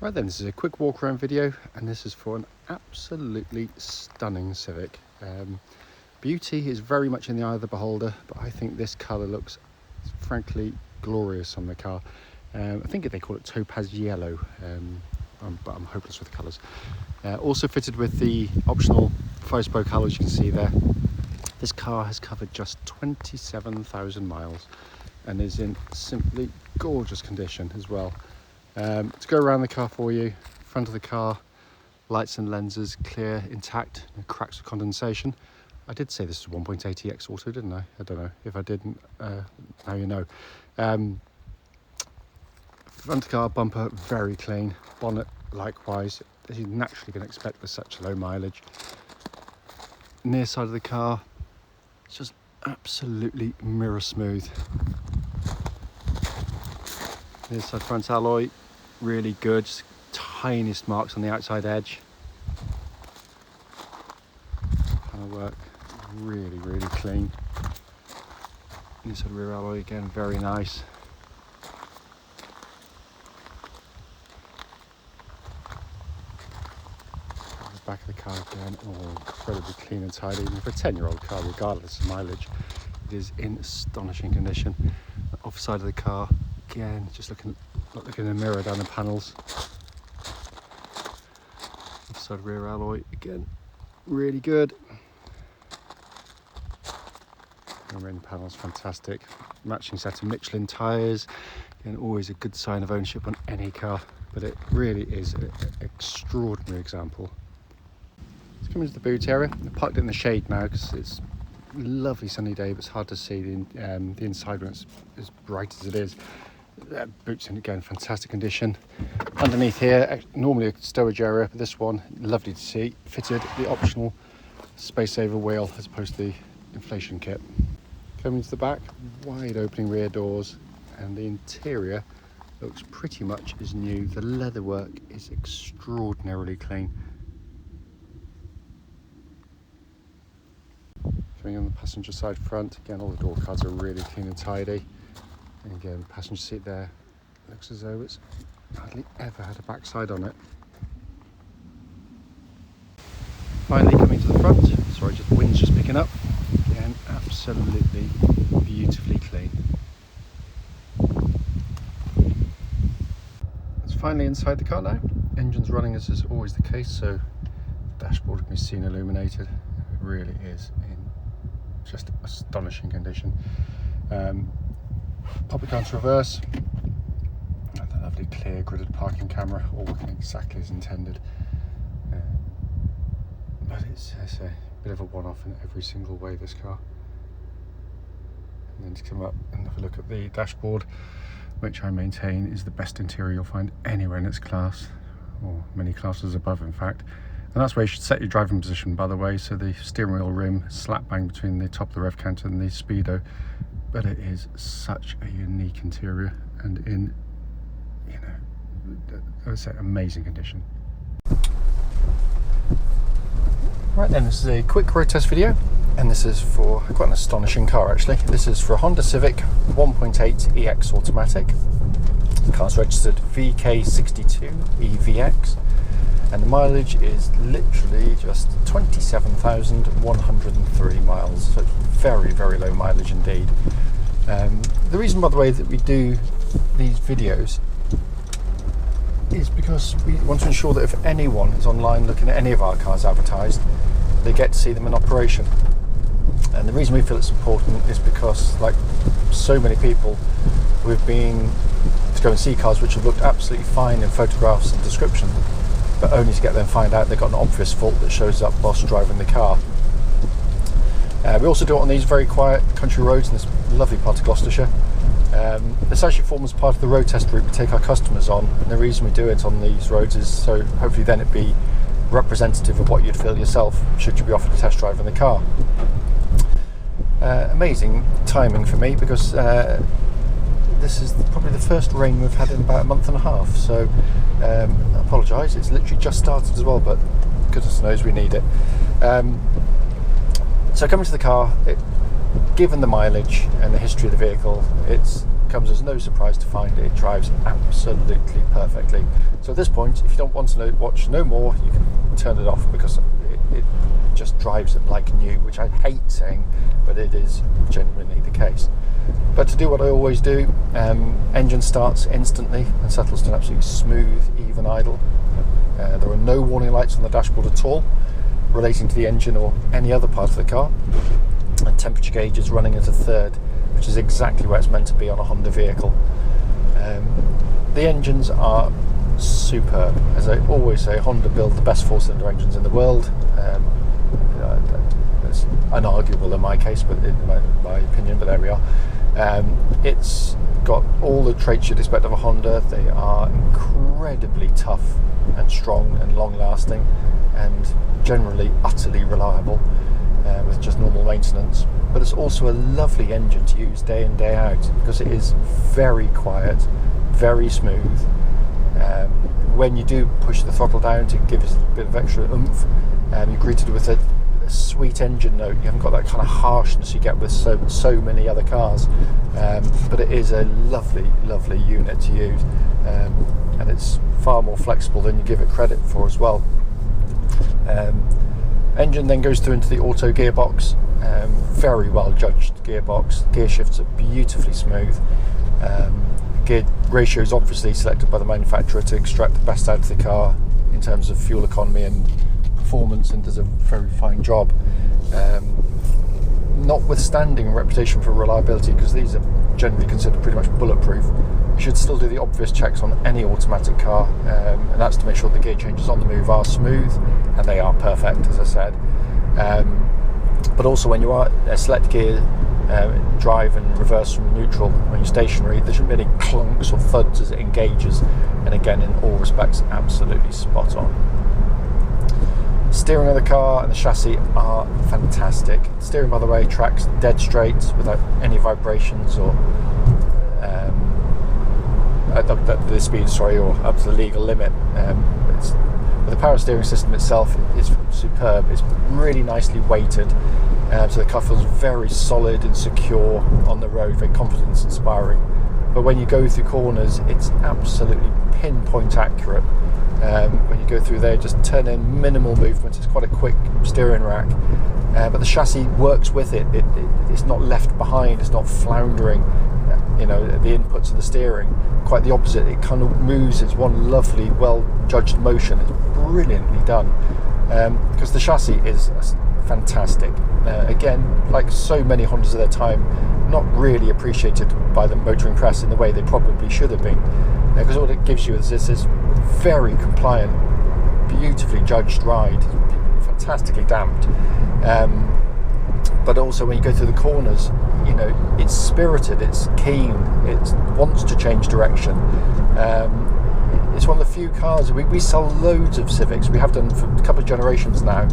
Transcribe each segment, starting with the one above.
Right then, this is a quick walk around video, and this is for an absolutely stunning Civic. Beauty is very much in the eye of the beholder, but I think this colour looks frankly glorious on the car. I think they call it topaz yellow, but I'm hopeless with the colours. Also fitted with the optional 5-spoke halos you can see there. This car has covered just 27,000 miles and is in simply gorgeous condition as well. To go around the car for you, front of the car, lights and lenses clear, intact, no cracks or condensation. I did say this is 1.8EX auto, didn't I? I don't know. If I didn't, now you know. Front car bumper very clean, bonnet likewise, as you're naturally going to expect with such low mileage. Near side of the car, it's just absolutely mirror smooth. Near side front alloy, really good, just tiniest marks on the outside edge. Panel work, really clean. Near side rear alloy again, very nice. Back of the car again, incredibly clean and tidy. Even for a 10-year-old car, regardless of mileage, it is in astonishing condition. The off side of the car, again, just looking in the mirror down the panels. Off side rear alloy, again, really good. The rear panels, fantastic. Matching set of Michelin tyres, again, always a good sign of ownership on any car, but it really is an extraordinary example. Coming to the boot area, I parked it in the shade now because it's a lovely sunny day, but it's hard to see the inside when it's as bright as it is. Boot's in again, fantastic condition. Underneath here, normally a stowage area, but this one, lovely to see. Fitted the optional space saver wheel as opposed to the inflation kit. Coming to the back, wide opening rear doors, and the interior looks pretty much as new. The leatherwork is extraordinarily clean. Coming on the passenger side front, again all the door cards are really clean and tidy. And again, passenger seat there looks as though it's hardly ever had a backside on it. Finally coming to the front, sorry, just the wind's just picking up. Again, absolutely beautifully clean. It's finally inside the car now. Engine's running as is always the case, so the dashboard can be seen illuminated. It really is in just astonishing condition. Pop it down to reverse, and the lovely clear gridded parking camera, all working exactly as intended. But it's a bit of a one-off in every single way, this car. And then to come up and have a look at the dashboard, which I maintain is the best interior you'll find anywhere in its class, or many classes above in fact. And that's where you should set your driving position, by the way. So the steering wheel rim slap bang between the top of the rev counter and the speedo, but it is such a unique interior and in, I would say, amazing condition. Right then, this is a quick road test video, and this is for quite an astonishing car actually. This is for a Honda Civic 1.8EX automatic. The car's registered VK62EVX. And the mileage is literally just 27,103 miles, so very low mileage indeed. The reason, by the way, that we do these videos is because we want to ensure that if anyone is online looking at any of our cars advertised, they get to see them in operation. And the reason we feel it's important is because, like so many people, we've been to go and see cars which have looked absolutely fine in photographs and description, but only to get them find out they've got an obvious fault that shows up whilst driving the car. We also do it on these very quiet country roads in this lovely part of Gloucestershire. This actually forms part of the road test route we take our customers on, and the reason we do it on these roads is so hopefully then it'd be representative of what you'd feel yourself should you be offered a test drive in the car. Amazing timing for me because this is probably the first rain we've had in about a month and a half, so I apologise, it's literally just started as well, but goodness knows we need it. So coming to the car, given the mileage and the history of the vehicle, it's comes as no surprise to find it drives absolutely perfectly. So at this point, if you don't want to watch no more, you can turn it off, because it just drives it like new, which I hate saying, but it is genuinely the case. But to do what I always do, engine starts instantly and settles to an absolutely smooth, even idle. There are no warning lights on the dashboard at all relating to the engine or any other part of the car, and temperature gauge is running at a third, which is exactly where it's meant to be on a Honda vehicle. The engines are superb. As I always say, Honda build the best 4-cylinder engines in the world. It's unarguable in my case, but in my opinion, but there we are. It's got all the traits you'd expect of a Honda. They are incredibly tough and strong and long lasting, and generally utterly reliable with just normal maintenance. But it's also a lovely engine to use day in, day out, because it is very quiet, very smooth. When you do push the throttle down to give it a bit of extra oomph, you're greeted with a sweet engine note. You haven't got that kind of harshness you get with so many other cars, but it is a lovely unit to use, and it's far more flexible than you give it credit for as well. Engine then goes through into the auto gearbox, very well judged gearbox. Gear shifts are beautifully smooth. Gear ratio is obviously selected by the manufacturer to extract the best out of the car in terms of fuel economy and performance, and does a very fine job. Notwithstanding reputation for reliability, because these are generally considered pretty much bulletproof, you should still do the obvious checks on any automatic car, and that's to make sure the gear changes on the move are smooth, and they are perfect, as I said. But also, when you are a select gear, drive and reverse from neutral, when you're stationary, there shouldn't be any clunks or thuds as it engages, and again, in all respects, absolutely spot on. Steering of the car and the chassis are fantastic. Steering, by the way, tracks dead straight without any vibrations or at the speed, or up to the legal limit. But the power steering system itself is superb. It's really nicely weighted, so the car feels very solid and secure on the road, very confidence inspiring. But when you go through corners, it's absolutely pinpoint accurate. When you go through there, just turn in minimal movement. It's quite a quick steering rack, but the chassis works with it. It's not left behind. It's not floundering, the inputs of the steering. Quite the opposite. It kind of moves. It's one lovely, well-judged motion. It's brilliantly done, because the chassis is fantastic. Again, like so many Hondas of their time, not really appreciated by the motoring press in the way they probably should have been, because all it gives you is this very compliant, beautifully judged ride, fantastically damped, but also when you go through the corners, it's spirited, it's keen, it wants to change direction. It's one of the few cars, we sell loads of Civics, we have done for a couple of generations now,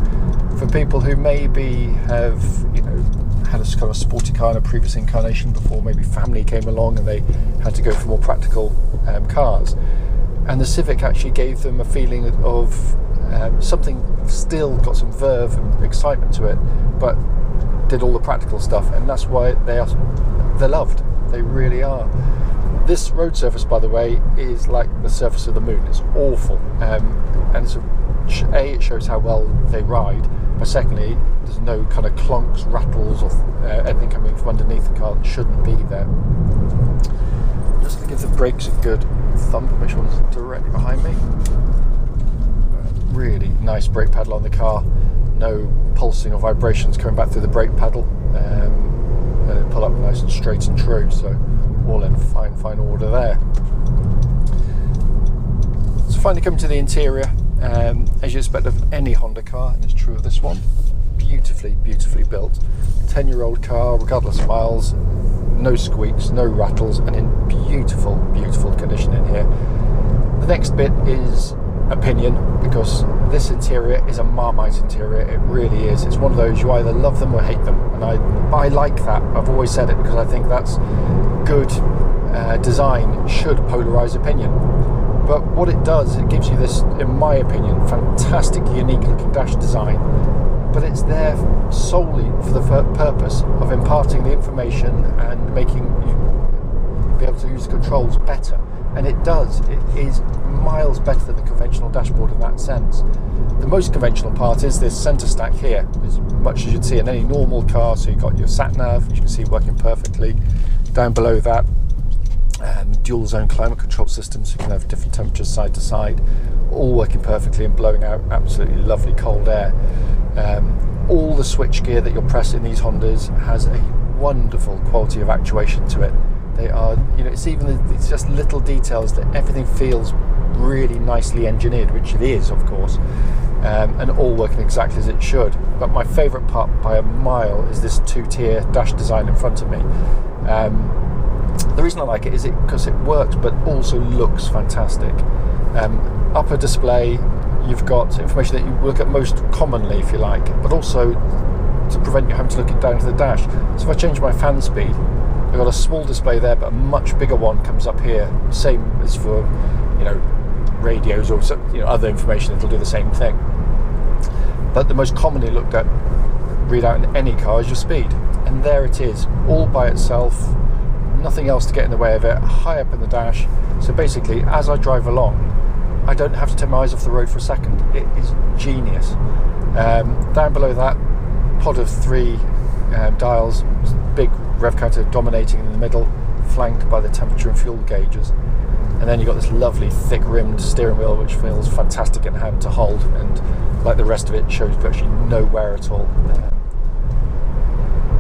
for people who maybe have had a kind of sporty car in a previous incarnation before maybe family came along and they had to go for more practical cars, and the Civic actually gave them a feeling of something, still got some verve and excitement to it, but did all the practical stuff, and that's why they're loved. They really are. This road surface, by the way, is like the surface of the moon. It's awful, and it's it shows how well they ride, but secondly, there's no kind of clunks, rattles, or anything coming from underneath the car that shouldn't be there. I'm just going to give the brakes a good thump, make sure it's directly behind me. Really nice brake pedal on the car, no pulsing or vibrations coming back through the brake pedal, and pull up nice and straight and true, so all in fine order there. So finally coming to the interior, as you expect of any Honda car, and it's true of this one, beautifully built, 10-year-old car, regardless of miles, no squeaks, no rattles, and in beautiful condition in here. The next bit is opinion, because this interior is a Marmite interior. It really is. It's one of those, you either love them or hate them, and I like that. I've always said it, because I think that's good. Design should polarize opinion, but what it does, it gives you this, in my opinion, fantastic, unique looking dash design, but it's there solely for the purpose of imparting the information and making you be able to use the controls better. And it does. It is miles better than the conventional dashboard in that sense. The most conventional part is this centre stack here, as much as you'd see in any normal car. So you've got your sat-nav, which you can see working perfectly. Down below that, dual zone climate control systems, so you can have different temperatures side to side, all working perfectly and blowing out absolutely lovely cold air. All the switch gear that you'll press in these Hondas has a wonderful quality of actuation to it. They are, it's just little details that everything feels really nicely engineered, which it is, of course, and all working exactly as it should. But my favourite part by a mile is this two-tier dash design in front of me. The reason I like it is because it works, but also looks fantastic. Upper display, you've got information that you look at most commonly, if you like, but also to prevent you having to look it down to the dash. So if I change my fan speed, I've got a small display there, but a much bigger one comes up here. Same as for, radios or other information, it'll do the same thing. But the most commonly looked at readout in any car is your speed. And there it is, all by itself, nothing else to get in the way of it, high up in the dash. So basically, as I drive along, I don't have to take my eyes off the road for a second. It is genius. Down below that, pod of 3 dials, big rev counter dominating in the middle, flanked by the temperature and fuel gauges. And then you've got this lovely thick rimmed steering wheel, which feels fantastic in hand to hold, and like the rest of it, shows virtually no wear at all.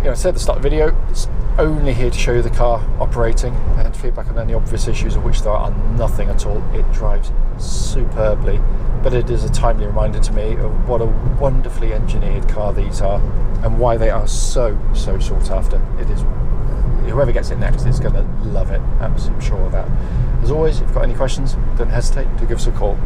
I said at the start of the video, it's only here to show you the car operating and feedback on any obvious issues, of which there are nothing at all. It drives superbly, but it is a timely reminder to me of what a wonderfully engineered car these are and why they are so sought after. It is, whoever gets it next is going to love it. I'm sure of that. As always, if you've got any questions, don't hesitate to give us a call.